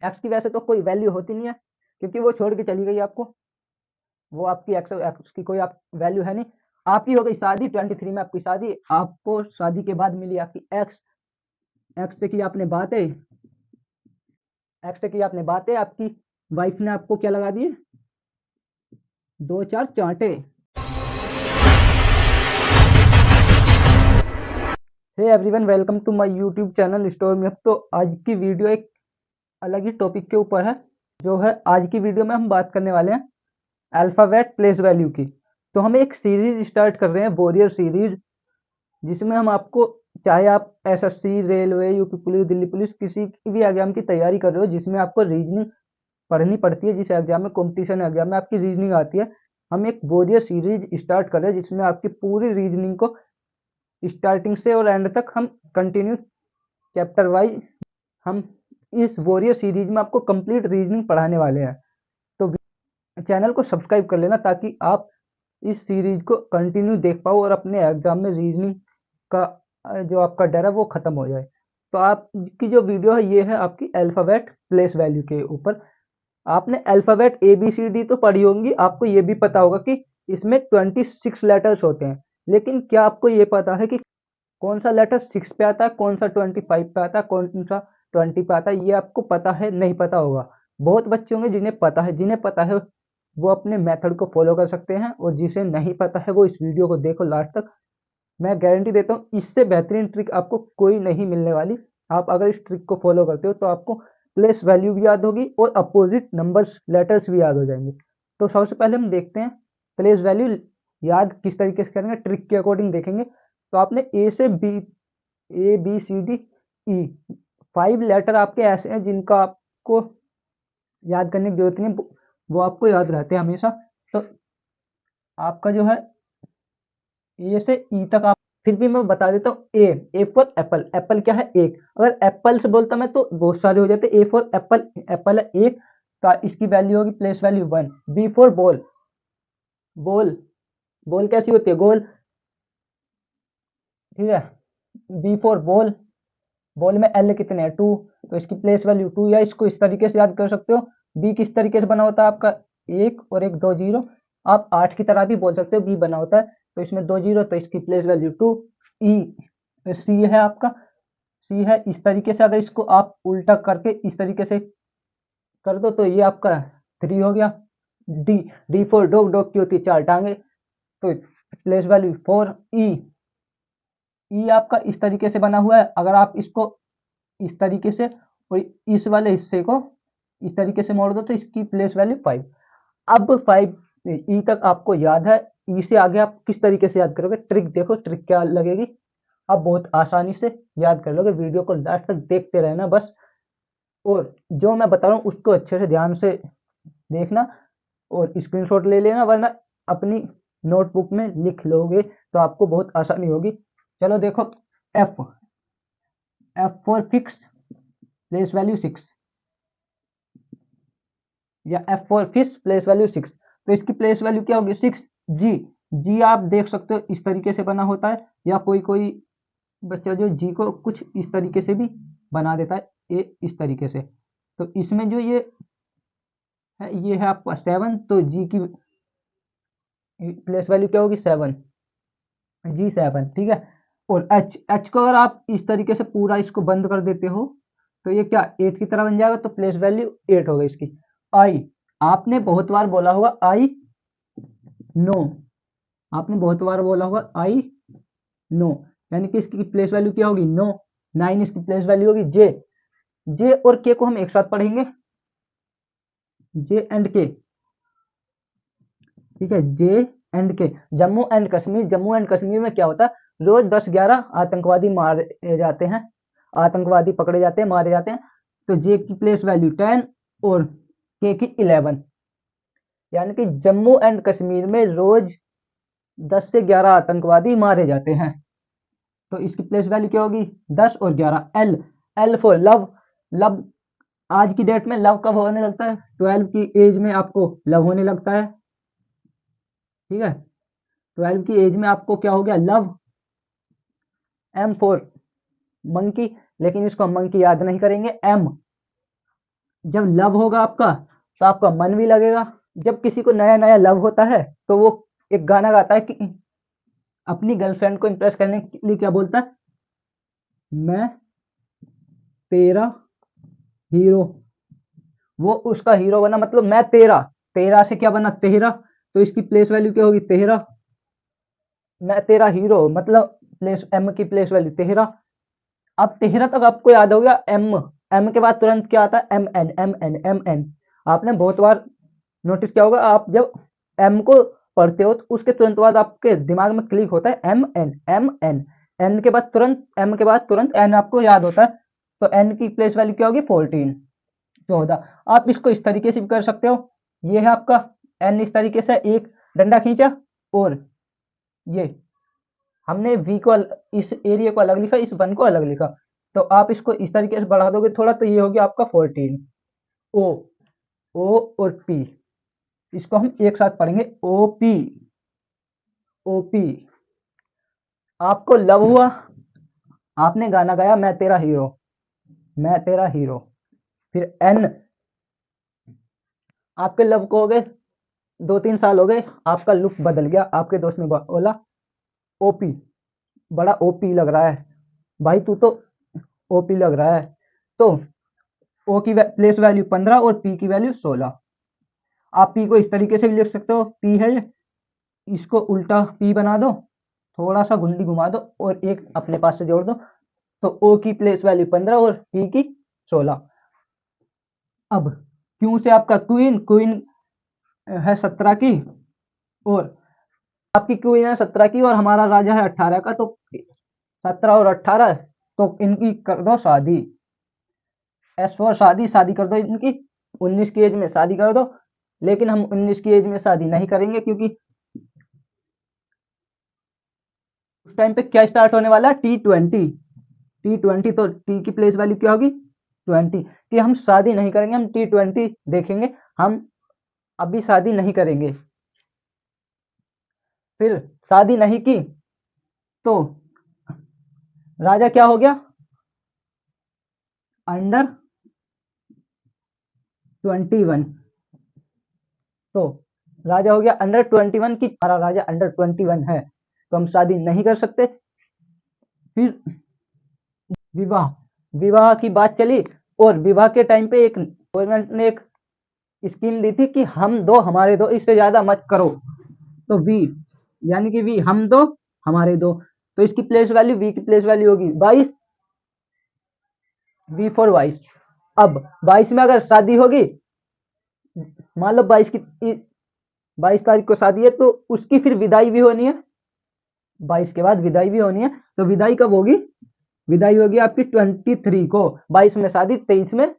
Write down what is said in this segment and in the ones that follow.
X की वैसे तो कोई वैल्यू होती नहीं है, क्योंकि वो छोड़ के चली गई आपको, वो आपकी एक्स की कोई आप वैल्यू है नहीं। आपकी हो गई शादी, 23 में आपकी शादी, आपको शादी के बाद मिली आपकी एक्स, एक्स से की आपने बातें, एक्स से की आपने बातें, आपकी वाइफ ने आपको क्या लगा दिए, 2-4 चांटे। Hey everyone, welcome to my YouTube channel store में। तो आज की वीडियो एक अलग ही टॉपिक के ऊपर है, जो है आज की वीडियो में हम बात करने वाले हैं अल्फाबेट प्लेस वैल्यू की। तो हम एक सीरीज स्टार्ट कर रहे हैं, वॉरियर सीरीज, जिसमें हम आपको, चाहे आप SSC, railway, UP police, Delhi police, किसी भी एग्जाम की तैयारी कर रहे हो जिसमें आपको रीजनिंग पढ़नी पड़ती है, जिस एग्जाम में कॉम्पिटिशन एग्जाम में आपकी रीजनिंग आती है, हम एक वॉरियर सीरीज स्टार्ट कर रहे हैं जिसमें आपकी पूरी रीजनिंग को स्टार्टिंग से और एंड तक हम कंटिन्यू चैप्टर वाइज हम इस वॉरियर सीरीज में आपको कंप्लीट रीजनिंग पढ़ाने वाले हैं। तो चैनल को सब्सक्राइब कर लेना ताकि आप इस सीरीज को कंटिन्यू देख पाओ और अपने एग्जाम में रीजनिंग का जो आपका डर है वो खत्म हो जाए। तो आपकी जो वीडियो है ये है आपकी अल्फाबेट प्लेस वैल्यू के ऊपर। आपने अल्फाबेट ABCD तो पढ़ी होंगी, आपको ये भी पता होगा कि इसमें 26 लेटर्स होते हैं, लेकिन क्या आपको ये पता है कि कौन सा लेटर 6 पे आता है, कौन सा 25 पे आता है, कौन सा 20 पे आता है? ये आपको पता है? नहीं पता होगा। बहुत बच्चे होंगे जिन्हें पता है वो अपने मेथड को फॉलो कर सकते हैं, और जिसे नहीं पता है वो इस वीडियो को देखो लास्ट तक। मैं गारंटी देता हूँ इससे बेहतरीन ट्रिक आपको कोई नहीं मिलने वाली। आप अगर इस ट्रिक को फॉलो करते हो तो आपको प्लेस वैल्यू भी याद होगी और अपोजिट नंबर्स लेटर्स भी याद हो जाएंगे। तो सबसे पहले हम देखते हैं प्लेस वैल्यू याद किस तरीके से करेंगे, ट्रिक के अकॉर्डिंग देखेंगे। तो आपने A B C D E 5 letter आपके ऐसे हैं जिनका आपको याद करने की जरूरत नहीं, वो आपको याद रहते हैं हमेशा। तो आपका जो है ए से ई तक आप, फिर भी मैं बता देता हूँ। ए फॉर एप्पल, एप्पल क्या है? एक। अगर एप्पल से बोलता मैं तो बहुत सारे हो जाते। ए फॉर एप्पल, एप्पल है एक, तो इसकी वैल्यू होगी place value 1। B for ball, ball, ball कैसी होती है? गोल, ठीक है। बी फॉर बॉल, बॉल में एल कितने हैं? 2, तो इसकी प्लेस वैल्यू 2। या इसको इस तरीके से याद कर सकते हो। बी किस तरीके से बना होता है आपका? एक और एक 2 जीरो। आप 8 की तरह भी बोल सकते हो, बी बना होता है तो इसमें 2 जीरो, तो इसकी प्लेस वैल्यू 2। ई, सी है आपका, सी है इस तरीके से। अगर इसको आप उल्टा करके इस तरीके से कर दो तो ये आपका 3 हो गया। D, D for dog, dog की होती है 4 टांगे, तो प्लेस वैल्यू 4। ई, ई आपका इस तरीके से बना हुआ है। अगर आप इसको इस तरीके से और इस वाले हिस्से को इस तरीके से मोड़ दो तो इसकी प्लेस वैल्यू 5। अब 5 ई तक आपको याद है। ई से आगे आप किस तरीके से याद करोगे? ट्रिक देखो, ट्रिक क्या लगेगी। आप बहुत आसानी से याद कर लोगे। वीडियो को लास्ट तक देखते रहना बस, और जो मैं बता रहा हूँ उसको अच्छे से ध्यान से देखना और स्क्रीनशॉट ले लेना, वरना अपनी नोटबुक में लिख लोगे तो आपको बहुत आसानी होगी। चलो देखो, F, F for fix, place value 6, या F for fish, place value 6, तो इसकी प्लेस वैल्यू क्या होगी? 6। जी, जी आप देख सकते हो इस तरीके से बना होता है, या कोई कोई बच्चा जो जी को कुछ इस तरीके से भी बना देता है, ये इस तरीके से। तो इसमें जो ये है आपका 7, तो जी की प्लेस वैल्यू क्या होगी? 7, जी 7, ठीक है। और एच, एच को अगर आप इस तरीके से पूरा इसको बंद कर देते हो तो ये क्या 8 की तरह बन जाएगा, तो प्लेस वैल्यू 8 होगी इसकी। आई, आपने बहुत बार बोला होगा आई नो, आपने बहुत बार बोला होगा आई नो, यानी कि इसकी प्लेस वैल्यू क्या होगी? नो। 9 इसकी प्लेस वैल्यू होगी। जे, जे और के को हम एक साथ पढ़ेंगे, जे एंड के, ठीक है। जे एंड के, जम्मू एंड कश्मीर, जम्मू एंड कश्मीर में क्या होता है? रोज 10-11 आतंकवादी मारे जाते हैं, आतंकवादी पकड़े जाते हैं, मारे जाते हैं। तो जे की प्लेस वैल्यू 10 और के की 11, यानी कि जम्मू एंड कश्मीर में रोज 10 से 11 आतंकवादी मारे जाते हैं। तो इसकी प्लेस वैल्यू क्या होगी? 10 और 11। L, L for love, love आज की डेट में लव कब होने लगता है? 12 की एज में आपको लव होने लगता है, ठीक है। 12 की एज में आपको क्या हो गया? लव। एम फॉर मंकी, लेकिन इसको हम मंकी याद नहीं करेंगे। एम, जब लव होगा आपका तो आपका मन भी लगेगा। जब किसी को नया नया लव होता है तो वो एक गाना गाता है कि अपनी गर्लफ्रेंड को इम्प्रेस करने के लिए क्या बोलता है, मैं तेरा हीरो। वो उसका हीरो बना, मतलब मैं तेरा, तेरा से क्या बना, तेरा, तो इसकी प्लेस वैल्यू क्या होगी, तेरा। मैं तेरा हीरो मतलब प्लेस एम की प्लेस वैल्यू तेरा। अब तेरह तक आपको याद हो गया। एम, एम के बाद तुरंत क्या आता है, M N, M N, M N. आपने बहुत बार नोटिस किया होगा, आप जब एम को पढ़ते हो तो उसके तुरंत बाद आपके दिमाग में क्लिक होता है M N, M N. N के बाद तुरंत, एम के बाद तुरंत एन आपको याद होता है। तो एन की प्लेस वैल्यू क्या होगी, 14, 14। आप इसको इस तरीके से भी कर सकते हो। ये है आपका एन, इस तरीके से एक डंडा खींचा और ये हमने वी को इस एरिया को अलग लिखा, इस वन को अलग लिखा। तो आप इसको इस तरीके से बढ़ा दोगे थोड़ा तो ये हो गया आपका 14। ओ, ओ और पी, इसको हम एक साथ पढ़ेंगे, ओ पी, ओ पी। आपको लव हुआ, आपने गाना गाया मैं तेरा हीरो, मैं तेरा हीरो। फिर एन, आपके लव को हो गए 2-3 साल हो गए, आपका लुक बदल गया, आपके दोस्त ने बोला ओपी, बड़ा ओपी लग रहा है भाई, तू तो ओपी लग रहा है। तो ओ की प्लेस वैल्यू 15 और पी की वैल्यू 16। आप पी को इस तरीके से भी लिख सकते हो, पी है, इसको उल्टा पी बना दो, थोड़ा सा घुंडी घुमा दो और एक अपने पास से जोड़ दो, तो ओ की प्लेस वैल्यू 15 और पी की 16। अब क्यू से आपका क्वीन, क्वीन है 17 की, और आपकी क्वीन है 17 की और हमारा राजा है 18 का, तो 17 और 18, तो इनकी कर दो शादी। एस फॉर शादी, शादी कर दो इनकी, 19 की एज में शादी कर दो। लेकिन हम 19 की एज में शादी नहीं करेंगे, क्योंकि उस टाइम पे क्या स्टार्ट होने वाला है, T20, T20। तो टी की प्लेस वैल्यू क्या होगी, 20, कि हम शादी नहीं करेंगे, हम T20 देखेंगे, हम अभी शादी नहीं करेंगे। फिर शादी नहीं की तो राजा क्या हो गया, अंडर 21। तो राजा हो गया अंडर 21 की, हमारा राजा अंडर 21 है, तो हम शादी नहीं कर सकते। फिर विवाह, विवाह की बात चली, और विवाह के टाइम पे एक गवर्नमेंट ने एक स्कीम दी थी कि हम दो हमारे दो, इससे ज्यादा मत करो। तो वी, यानी कि वी हम दो हमारे दो, तो इसकी प्लेस वैल्यू, वी की प्लेस वैल्यू होगी 22, वी फॉर 22। अब 22 में अगर शादी होगी, मान लो 22 तारीख को शादी है, तो उसकी फिर विदाई भी होनी है, 22 के बाद विदाई भी होनी है। तो विदाई कब होगी, विदाई होगी आपकी 23 को, 22 में शादी, 23 में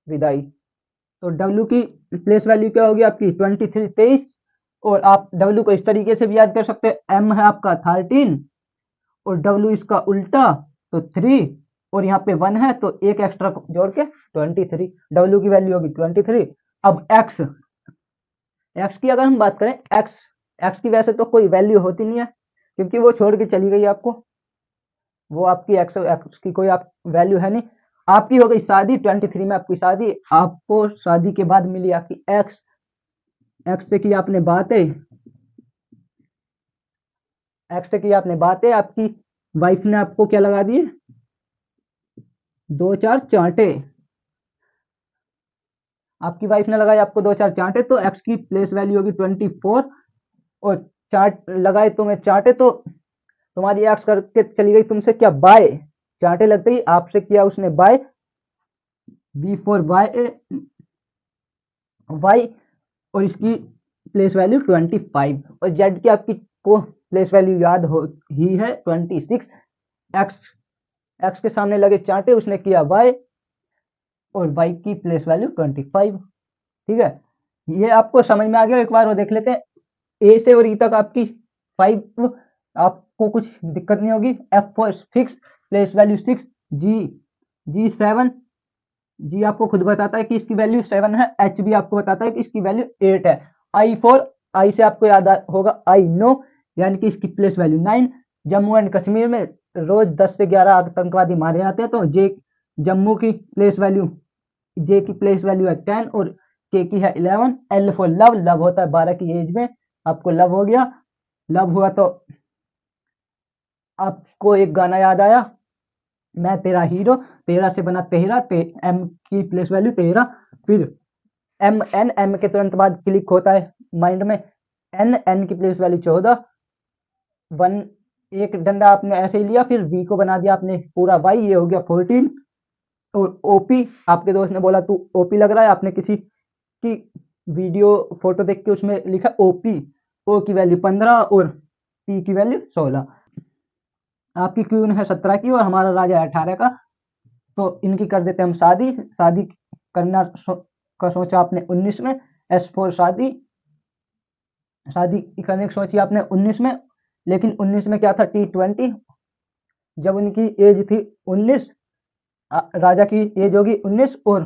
विदाई। तो डब्ल्यू की प्लेस वैल्यू क्या होगी आपकी 23, 23। और आप डब्ल्यू को इस तरीके से भी याद कर सकते हैं, एम है आपका 13 और डब्ल्यू इसका उल्टा, तो 3, और यहाँ पे 1 है तो एक एक्स्ट्रा जोड़ के 23, डब्ल्यू की वैल्यू होगी 23। अब एक्स, एक्स की अगर हम बात करें, एक्स, एक्स की वैसे तो कोई वैल्यू होती नहीं है, क्योंकि वो छोड़ के चली गई आपको, वो आपकी एक्स, एक्स की कोई आप वैल्यू है नहीं। आपकी हो गई शादी, 23 में आपकी शादी, आपको शादी के बाद मिली आपकी एक्स, एक्स से की आपने बातें, एक्स से की आपने बातें, आपकी वाइफ ने आपको क्या लगा दिए, 2-4 चांटे, आपकी वाइफ ने लगाए आपको 2-4 चांटे, तो एक्स की प्लेस वैल्यू होगी 24। और चांट लगाए तुम्हें चांटे, तो तुम्हारी एक्स करके चली गई तुमसे क्या, बाय, चांटे लगते ही आपसे किया उसने bye, B for bye, Y, और इसकी प्लेस वैल्यू 25। और जेड की आपकी को प्लेस वैल्यू याद हो ही है 26। एक्स, एक्स के सामने लगे चांटे, उसने किया वाई, और वाई की प्लेस वैल्यू 25। ठीक है, ये आपको समझ में आ गया, एक बार वो देख लेते हैं। ए से और ई तक आपकी 5, आपको कुछ दिक्कत नहीं होगी। F for fix, place value 6, जी, जी 7, जी आपको खुद बताता है कि इसकी वैल्यू 7 है, एच भी आपको बताता है कि इसकी वैल्यू 8 है। आई फॉर, आई से आपको याद होगा आई नो, यानी कि इसकी place value 9। Jammu and Kashmir में रोज 10 से 11 आतंकवादी मारे जाते हैं, तो जे जम्मू की प्लेस वैल्यू जे की प्लेस वैल्यू है 10 और के की है 11। एल फॉर लव, लव होता है 12 की एज में, आपको लव हो गया। लव हुआ तो आपको एक गाना याद आया, मैं तेरा हीरो, 13 से बना तेरा, एम की प्लेस वैल्यू 13, फिर एम एन, एम के तुरंत बाद क्लिक होता है माइंड में, एन, एन की प्लेस वैल्यू 14, वन एक डंडा आपने ऐसे ही लिया, फिर वी को बना दिया आपने पूरा वाई, ये हो गया 14। और ओपी, आपके दोस्त ने बोला तू ओपी लग रहा है, आपने किसी की वीडियो फोटो देख के उसमें लिखा ओपी, ओ की वैल्यू 15 और पी की वैल्यू 16। आपकी क्वीन है 17 की और हमारा राजा है 18 का, तो इनकी कर देते हैं हम शादी। शादी करना का सोचा आपने 19 में, एस फोर शादी, शादी करने की सोची आपने 19 में, लेकिन 19 में क्या था, T20, जब उनकी एज थी 19, राजा की एज होगी 19, और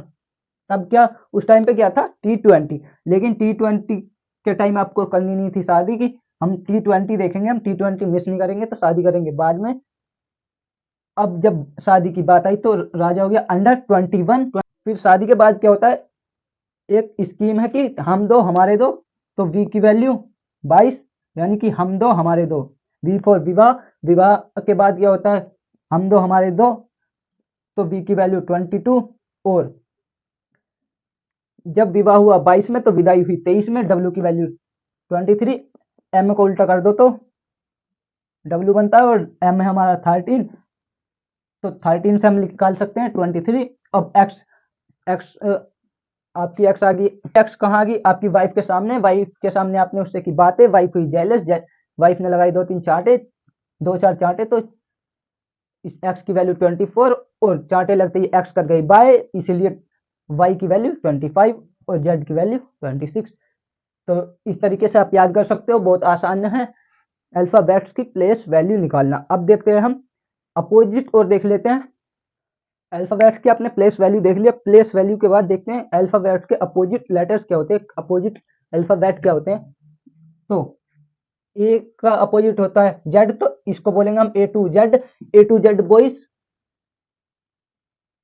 तब क्या उस टाइम पे क्या था, T20, लेकिन T20 के टाइम आपको करनी नहीं थी शादी की, हम T20 देखेंगे, हम T20 मिस नहीं करेंगे, तो शादी करेंगे बाद में। अब जब शादी की बात आई तो राजा हो गया अंडर 21। फिर शादी के बाद क्या होता है, एक स्कीम है कि हम दो हमारे दो, तो वी की वैल्यू 22, यानी कि हम दो हमारे दो। वी फॉर विवाह, विवाह के बाद क्या होता है, हम दो हमारे दो, तो वी की वैल्यू 22। और जब विवाह हुआ 22 में तो विदाई हुई 23 में, डब्ल्यू की वैल्यू 23। एम को उल्टा कर दो तो डब्ल्यू बनता है, और एम है हमारा 13, तो 13 से हम निकाल सकते हैं 23। अब एक्स, एक्स आपकी एक्स आ गई, एक्स कहाँ आ गई, आपकी वाइफ के सामने, वाइफ के सामने आपने उससे की बातें, वाइफ हुई जेलस, वाइफ ने लगाई 2-3 चांटे, 2-4 चांटे, तो इस एक्स की वैल्यू 24, और चांटे लगते ही एक्स कर गई बाय, इसीलिए वाई की वैल्यू 25 और जेड की वैल्यू 26। तो इस तरीके से आप याद कर सकते हो, बहुत आसान है अल्फाबेट्स की प्लेस वैल्यू निकालना। अब देखते हैं हम अपोजिट और देख लेते हैं। अल्फाबेट्स की आपने प्लेस वैल्यू देख लिया, प्लेस वैल्यू के बाद देखते हैं अल्फाबेट्स के अपोजिट लेटर्स क्या होते हैं, अपोजिट अल्फाबेट क्या होते हैं। तो ए का अपोजिट होता है जेड, तो इसको बोलेंगे हम A to Z, A to Z boys,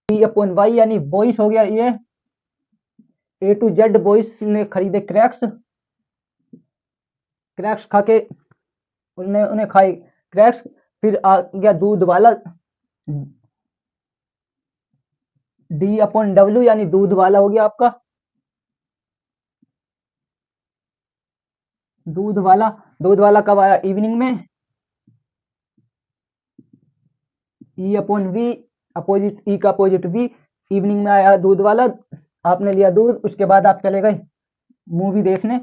B/Y यानी बॉयज हो गया ये। A to Z बॉयज ने खरीदे क्रैक्स, क्रैक्स खा के उन्हें उन्हें खाए क्रैक्स। फिर आ गया दूध वाला, D/W यानी दूध वाला हो गया आपका, दूध वाला। दूध वाला कब आया, इवनिंग में, E/V, अपोजिट ई का अपोजिट V, इवनिंग में आया दूध वाला, आपने लिया दूध, उसके बाद आप चले गए मूवी देखने।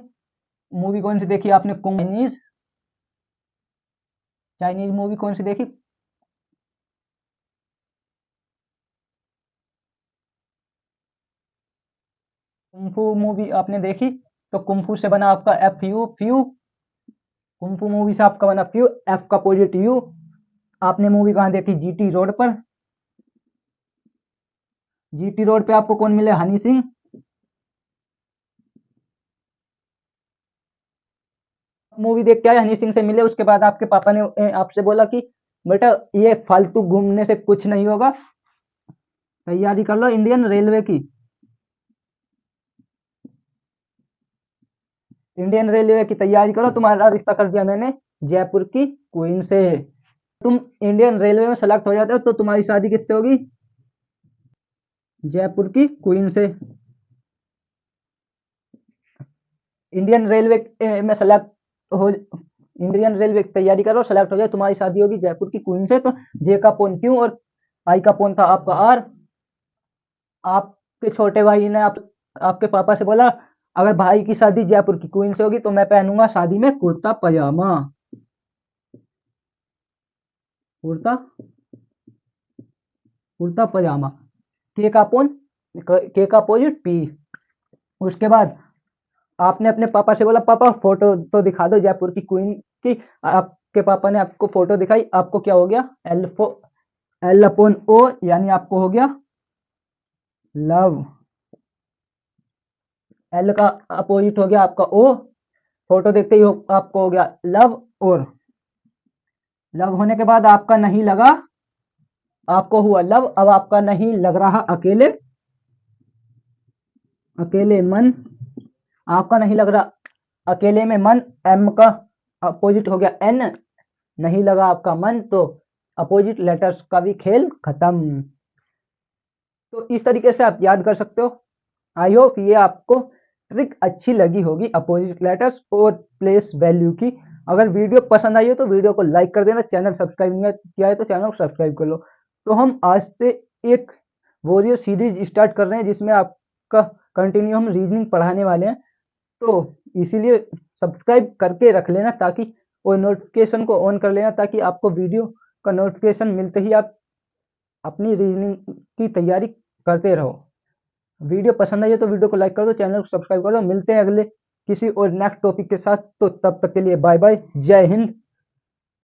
मूवी कौन सी देखी आपने, चाइनीज, चाइनीज मूवी कौन सी देखी, कुंफू मूवी आपने देखी, तो कुंफू से बना आपका FU, फ्यू, कुंफू मूवी से आपका बना फ्यू, एफ का अपोजिट यू। आपने मूवी कहाँ देखी, GT रोड पर, GT रोड पे आपको कौन मिले, हनी सिंह। मूवी देख के आए, हनी सिंह से मिले, उसके बाद आपके पापा ने आपसे बोला कि बेटा ये फालतू घूमने से कुछ नहीं होगा, तैयारी कर लो इंडियन रेलवे की, इंडियन रेलवे की तैयारी करो, तुम्हारा रिश्ता कर दिया मैंने जयपुर की क्वीन से। तुम इंडियन रेलवे में सेलेक्ट हो जाते हो तो तुम्हारी शादी किससे होगी, जयपुर की क्वीन से। इंडियन रेलवे में सेलेक्ट हो, इंडियन रेलवे की तैयारी करो, सेलेक्ट हो जाए, तुम्हारी शादी होगी जयपुर की क्वीन से। तो जे का पोन क्यों और आई का पोन था आपका आर। आपके छोटे भाई ने आपके पापा से बोला अगर भाई की शादी जयपुर की क्वीन से होगी तो मैं पहनूंगा शादी में कुर्ता पजामा, कुर्ता, कुर्ता पजामा। के का पोन, के का अपोजिट पी। उसके बाद आपने अपने पापा से बोला पापा फोटो तो दिखा दो जयपुर की क्वीन की, आपके पापा ने आपको फोटो दिखाई, आपको क्या हो गया, L/O, यानी आपको हो गया लव। एल का अपोजिट हो गया आपका O, फोटो देखते ही आपको हो गया लव। और लव होने के बाद आपका नहीं लगा, आपको हुआ लव, अब आपका नहीं लग रहा अकेले, अकेले मन आपका नहीं लग रहा, अकेले में मन, एम का अपोजिट हो गया एन, नहीं लगा आपका मन तो अपोजिट लेटर्स का भी खेल खत्म। तो इस तरीके से आप याद कर सकते हो। आई होप ये आपको ट्रिक अच्छी लगी होगी अपोजिट लेटर्स और प्लेस वैल्यू की। अगर वीडियो पसंद आई हो तो वीडियो को लाइक कर देना, चैनल सब्सक्राइब नहीं किया है तो चैनल को सब्सक्राइब कर लो। तो हम आज से एक वॉरियर सीरीज स्टार्ट कर रहे हैं जिसमें आपका कंटिन्यू हम रीजनिंग पढ़ाने वाले हैं, तो इसीलिए सब्सक्राइब करके रख लेना ताकि, और नोटिफिकेशन को ऑन कर लेना ताकि आपको वीडियो का नोटिफिकेशन मिलते ही आप अपनी रीजनिंग की तैयारी करते रहो। वीडियो पसंद आई है तो वीडियो को लाइक कर दो, चैनल को सब्सक्राइब कर दो। मिलते हैं अगले किसी और नेक्स्ट टॉपिक के साथ, तो तब तक के लिए बाय बाय, जय हिंद।